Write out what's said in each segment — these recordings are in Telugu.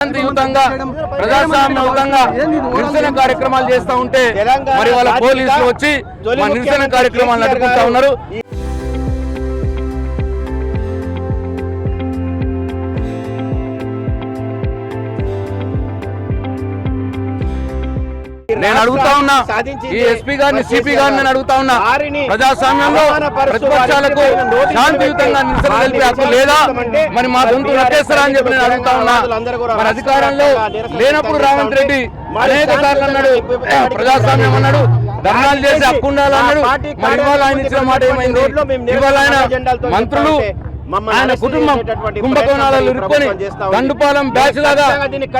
శాంతియుతంగా ప్రజాస్వామ్యయుతంగా నిరసన కార్యక్రమాలు చేస్తూ ఉంటే మరి వాళ్ళ పోలీసులు వచ్చి మా నిరసన కార్యక్రమాలు నడుపుతా ఉన్నారు. నేను అడుగుతా ఉన్నా, ఈ ఎస్పీ గారిని సిపి గారిని నేను అడుగుతా ఉన్నా, ప్రజాస్వామ్యంలో ప్రతిపక్షాలకు శాంతియుతంగా నిరసన తెలిపే హక్కు లేదా? మరి మా గొంతు నొక్కేస్తారా అని చెప్పి నేను అడుగుతా ఉన్నా. మరి అధికారంలో లేనప్పుడు రేవంత్ రెడ్డి అనేక సార్లు అన్నాడు ప్రజాస్వామ్యం అన్నాడు, ధర్నాలు చేసి హక్కు ఉండాలన్నాడు. మరి ఇవాళ ఆయన ఇచ్చిన మాట ఏమైంది? ఇవాళ ఆయన మంత్రులు ఆయన కుటుంబం కుంభకోణాలలో ఇరుక్కొని దండుపాలెం బ్యాచ్ లాగా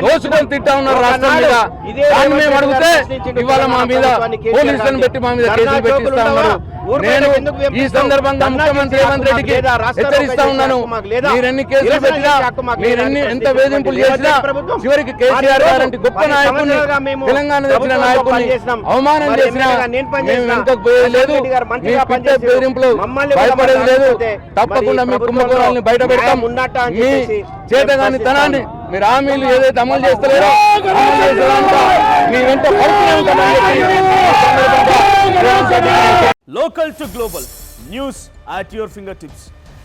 దోచుకొని తిట్టా ఉన్నారు రాష్ట్రం మీద. దాన్ని మేము అడిగితే ఇవాళ మా మీద పోలీసులను పెట్టి మా మీద కేసులు పెట్టిస్తా ఉన్నారు. నేను ఈ సందర్భంగా ముఖ్యమంత్రి రేవంత్ రెడ్డికి హెచ్చరిస్తా ఉన్నాను, మీరెన్ని కేసులు పెట్టినా, మీరెన్ని ఎంత వేధింపులు చేసినా, చివరికి కేసీఆర్ గారంటి గొప్ప నాయకుడిని, తెలంగాణ తెచ్చిన నాయకుడిని అవమానం చేసినా మేము వెనుకకు పోయేది లేదు. మీ పెట్టే బెదిరింపులు భయపడేది లేదు. తప్పకుండా మీ కుంభకోణాలను బయట పెడతాం. మీ చేతగాని తనాన్ని మీరు హామీలు ఏదైతే అమలు చేస్తలేరో మీ వెంట local to global news at your fingertips.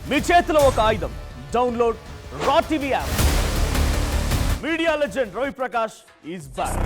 మీ చేతిలో ఒక ఆయుధం. Download Raw TV app. Media legend Ravi Prakash is back.